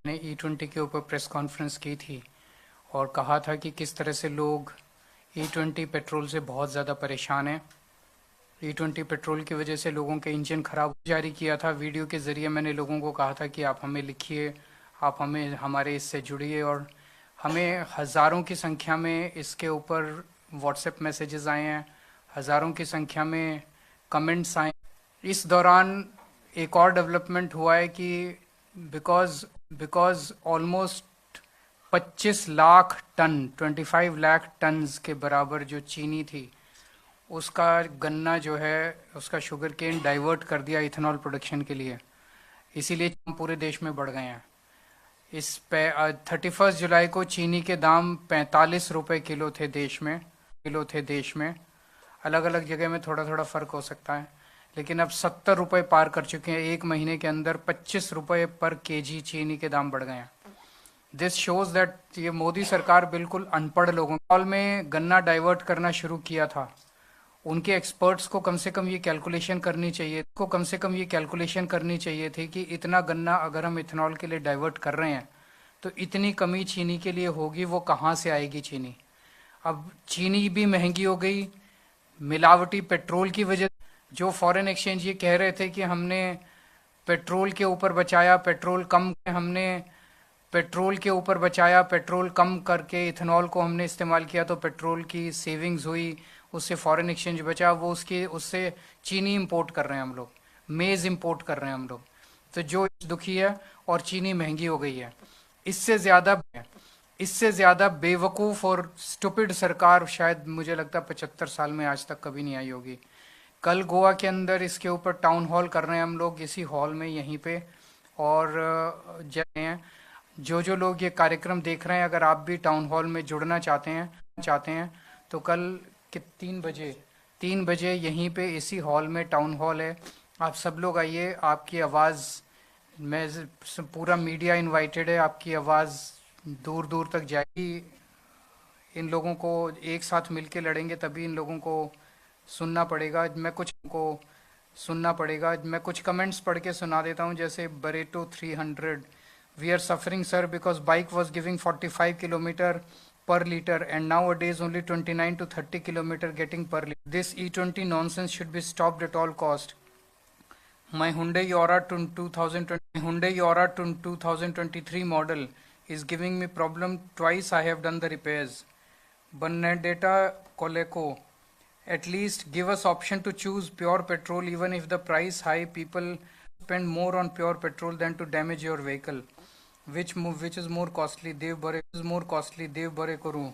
ने E20 के ऊपर प्रेस कॉन्फ्रेंस की थी और कहा था कि किस तरह से लोग E20 पेट्रोल से बहुत ज़्यादा परेशान हैं। E20 पेट्रोल की वजह से लोगों के इंजन खराब जारी किया था। वीडियो के ज़रिए मैंने लोगों को कहा था कि आप हमें लिखिए, आप हमें हमारे इससे जुड़िए, और हमें हज़ारों की संख्या में इसके ऊपर व्हाट्सएप मैसेजेस आए हैं, हज़ारों की संख्या में कमेंट्स आए। इस दौरान एक और डेवलपमेंट हुआ है कि because because almost 25 lakh ton 25 lakh tons के बराबर जो चीनी थी, उसका गन्ना जो है, उसका शुगर केन डाइवर्ट कर दिया इथेनॉल प्रोडक्शन के लिए। इसीलिए हम पूरे देश में बढ़ गए हैं। इस पे 31 जुलाई को चीनी के दाम 45 रुपए किलो थे देश में। अलग अलग जगह में थोड़ा थोड़ा फर्क हो सकता है, लेकिन अब 70 रुपए पार कर चुके हैं। एक महीने के अंदर 25 रुपए पर केजी चीनी के दाम बढ़ गए हैं। दिस शोज दैट ये मोदी सरकार बिल्कुल अनपढ़ लोगों में गन्ना डाइवर्ट करना शुरू किया था। उनके एक्सपर्ट्स को कम से कम ये कैलकुलेशन करनी चाहिए थी कि इतना गन्ना अगर हम इथेनॉल के लिए डाइवर्ट कर रहे हैं तो इतनी कमी चीनी के लिए होगी, वो कहाँ से आएगी चीनी। अब चीनी भी महंगी हो गई, मिलावटी पेट्रोल की वजह। जो फॉरेन एक्सचेंज ये कह रहे थे कि हमने पेट्रोल के ऊपर बचाया, पेट्रोल कम करके इथेनॉल को हमने इस्तेमाल किया तो पेट्रोल की सेविंग्स हुई, उससे फॉरेन एक्सचेंज बचा। उससे चीनी इंपोर्ट कर रहे हैं हम लोग, मेज इंपोर्ट कर रहे हैं हम लोग। तो जो दुखी है और चीनी महंगी हो गई है। इससे ज्यादा बेवकूफ और स्टूपिड सरकार शायद मुझे लगता है 75 साल में आज तक कभी नहीं आई होगी। कल गोवा के अंदर इसके ऊपर टाउन हॉल कर रहे हैं हम लोग, इसी हॉल में यहीं पे। और जैसे हैं जो लोग ये कार्यक्रम देख रहे हैं, अगर आप भी टाउन हॉल में जुड़ना चाहते हैं तो कल कि 3 बजे यहीं पे इसी हॉल में टाउन हॉल है। आप सब लोग आइए, आपकी आवाज़ में पूरा मीडिया इनवाइटेड है, आपकी आवाज़ दूर दूर तक जाएगी। इन लोगों को एक साथ मिलके लड़ेंगे तभी इन लोगों को सुनना पड़ेगा। मैं कुछ कमेंट्स पढ़ के सुना देता हूँ। जैसे बरेटो 300, we are suffering sir because bike was giving 45 kilometre per liter and nowadays only 29 to 30 kilometer getting per liter. This E20 nonsense should be stopped at all cost. My Hyundai Aura 2023 model is giving me problem. Twice I have done the repairs. Benedetta Coleco, at least give us option to choose pure petrol. Even if the price high, people spend more on pure petrol than to damage your vehicle. Which is more costly? Dev Bare Kuru.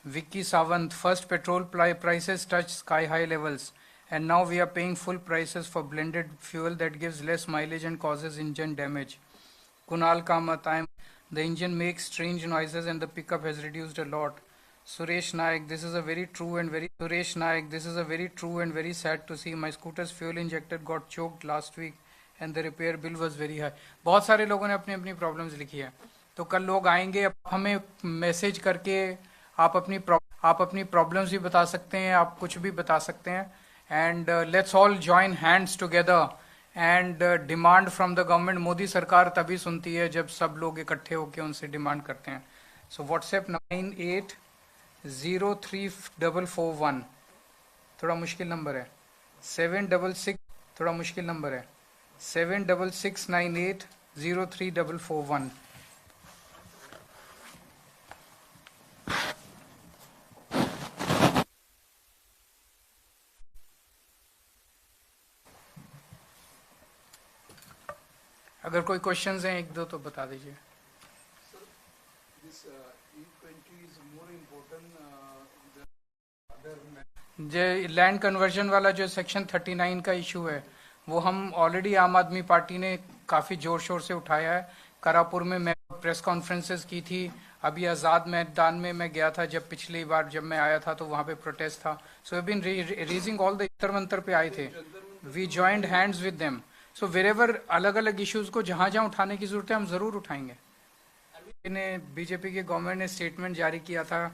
Vicky Savant, first petrol prices touched sky high levels, and now we are paying full prices for blended fuel that gives less mileage and causes engine damage. Kunal Kamath, the engine makes strange noises and the pickup has reduced a lot. Suresh Naik, this is a very true and very sad to see. My scooter's fuel injector got choked last week and the repair bill was very high. बहुत सारे लोगों ने अपनी अपनी problems लिखी है, तो कल लोग आएंगे, हमें मैसेज करके आप अपनी प्रॉब्लम्स भी बता सकते हैं, आप कुछ भी बता सकते हैं। And let's all join hands together and demand from the government. Modi सरकार तभी सुनती है जब सब लोग इकट्ठे होकर उनसे डिमांड करते हैं। सो व्हाट्सएप 98034441 थोड़ा मुश्किल नंबर है, 766 थोड़ा मुश्किल नंबर है, 7669803441। अगर कोई क्वेश्चंस हैं एक दो तो बता दीजिए। लैंड कन्वर्जन वाला जो सेक्शन 39 का इशू है, वो हम ऑलरेडी आम आदमी पार्टी ने काफ़ी ज़ोर शोर से उठाया है। करापुर में मैं प्रेस कॉन्फ्रेंसेस की थी, अभी आज़ाद मैदान में मैं गया था जब पिछली बार जब मैं आया था तो वहाँ पे प्रोटेस्ट था। So we been raising all the Jantar Mantar पे आए थे, we joined hands with them. So wherever अलग अलग इश्यूज़ को जहाँ जहाँ उठाने की जरूरत है हम ज़रूर उठाएंगे। बीजेपी की गवर्नमेंट ने स्टेटमेंट जारी किया था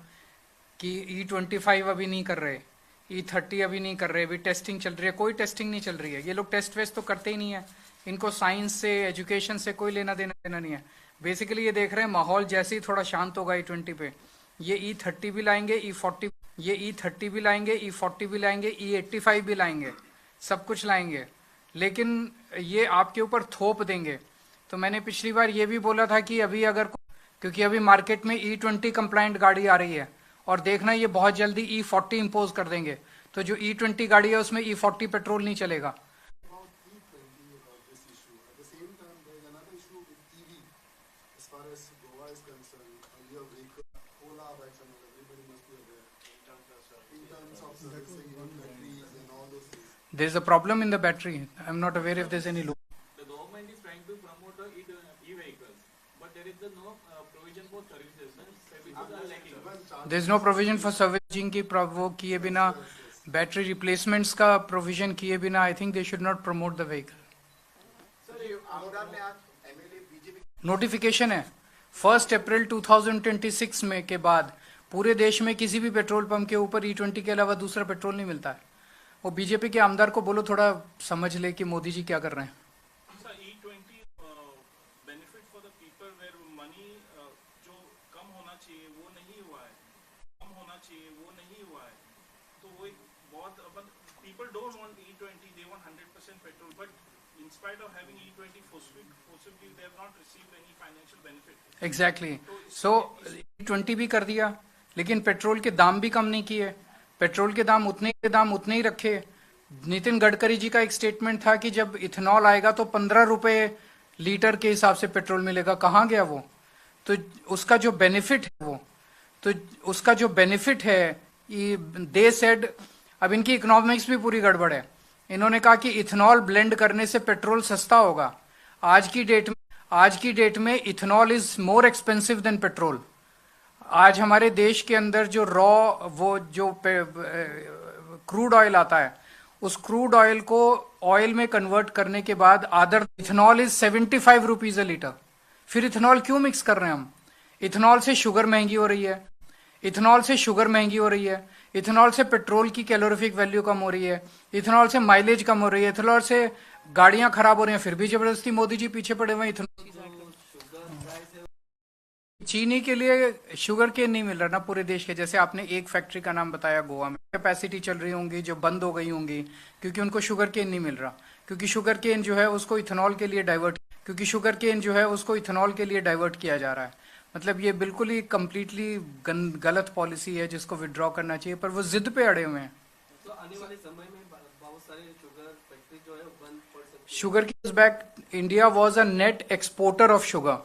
कि E25 अभी नहीं कर रहे, E30 अभी नहीं कर रहे, अभी टेस्टिंग चल रही है। कोई टेस्टिंग नहीं चल रही है, ये लोग टेस्ट वेस्ट तो करते ही नहीं है, इनको साइंस से एजुकेशन से कोई लेना देना नहीं है। बेसिकली ये देख रहे हैं माहौल जैसे ही थोड़ा शांत होगा E20 पे, ये E30 भी लाएंगे, E30 भी लाएंगे, E40 भी लाएंगे, E85 भी लाएंगे, सब कुछ लाएंगे, लेकिन ये आपके ऊपर थोप देंगे। तो मैंने पिछली बार ये भी बोला था कि अभी अगर, क्योंकि अभी मार्केट में E20 कंप्लाइंट गाड़ी आ रही है, और देखना ये बहुत जल्दी E40 इम्पोज कर देंगे, तो जो E20 गाड़ी है उसमें E40 पेट्रोल नहीं चलेगा। About E20 about this issue. At the same time, there is another issue with EV. As far as Goa is concerned, your vehicle, Ola, by channel, everybody must be aware. In terms of servicing, even batteries and all those things. There is a problem in the battery. I am not aware if there is any loop. The government is trying to promote the e-vehicles, but there is no provision for services. Services are lacking. There is no provision for servicing की वो किए बिना, battery replacements का provision किए बिना, I think they should not promote the vehicle. Notification है 1 अप्रैल 2026 में के बाद पूरे देश में किसी भी पेट्रोल पंप के ऊपर E20 के अलावा दूसरा पेट्रोल नहीं मिलता है। वो बीजेपी के आमदार को बोलो थोड़ा समझ ले कि मोदी जी क्या कर रहे हैं। E20 benefit for the people where money जो कम होना चाहिए वो नहीं हुआ है, कम होना चाहिए वो नहीं हुआ है, तो वो एक बहुत people don't want E20, they want 100% petrol, but in spite of having E20 possibly they have not received any financial benefit. Exactly so E20 भी कर दिया, लेकिन पेट्रोल के दाम भी कम नहीं किए, पेट्रोल के दाम उतने ही रखे। नितिन गडकरी जी का एक स्टेटमेंट था कि जब इथेनॉल आएगा तो 15 रुपए लीटर के हिसाब से पेट्रोल मिलेगा। कहाँ गया वो? तो उसका जो बेनिफिट है दे सेड, अब इनकी इकोनॉमिक्स भी पूरी गड़बड़ है। इन्होंने कहा कि इथेनॉल ब्लेंड करने से पेट्रोल सस्ता होगा। आज की डेट में ethanol is more expensive than petrol. आज हमारे देश के अंदर जो क्रूड ऑयल आता है, उस क्रूड ऑयल को ऑयल में कन्वर्ट करने के बाद ethanol is 75 rupees a litre. फिर इथेनॉल क्यों मिक्स कर रहे हैं हम? इथेनॉल से शुगर महंगी हो रही है, इथेनॉल से पेट्रोल की कैलोरीफिक वैल्यू कम हो रही है, इथेनॉल से माइलेज कम हो रही है, इथेनॉल से गाड़ियां खराब हो रही हैं, फिर भी जबरदस्ती मोदी जी पीछे पड़े हुए इथेनॉल। चीनी के लिए शुगर केन नहीं मिल रहा ना पूरे देश के। जैसे आपने एक फैक्ट्री का नाम बताया गोवा में, कैपेसिटी चल रही होंगी जो बंद हो गई होंगी क्योंकि उनको शुगर केन नहीं मिल रहा, क्योंकि शुगर केन जो है उसको इथेनॉल के लिए डाइवर्ट किया जा रहा है। मतलब ये बिल्कुल ही कंप्लीटली गलत पॉलिसी है जिसको विड्रॉ करना चाहिए, पर वो जिद पे अड़े हुए हैं। तो आने वाले समय में बहुत सारे शुगर फैक्ट्री जो है बंद पड़ सकती है। शुगर की back, India was a net exporter of sugar.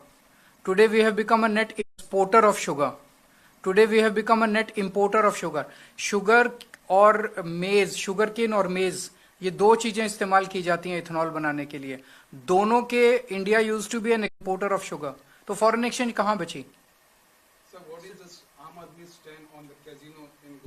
Today we have become a net exporter of sugar. Today we have become a net importer of sugar. Sugar और मेज, शुगर केन और मेज, ये दो चीजें इस्तेमाल की जाती हैं इथेनॉल बनाने के लिए। दोनों के India used to be an exporter of sugar. तो फॉरेन एक्सचेंज कहाँ बची? Sir, what is this Aam Aadmi stand on the casino in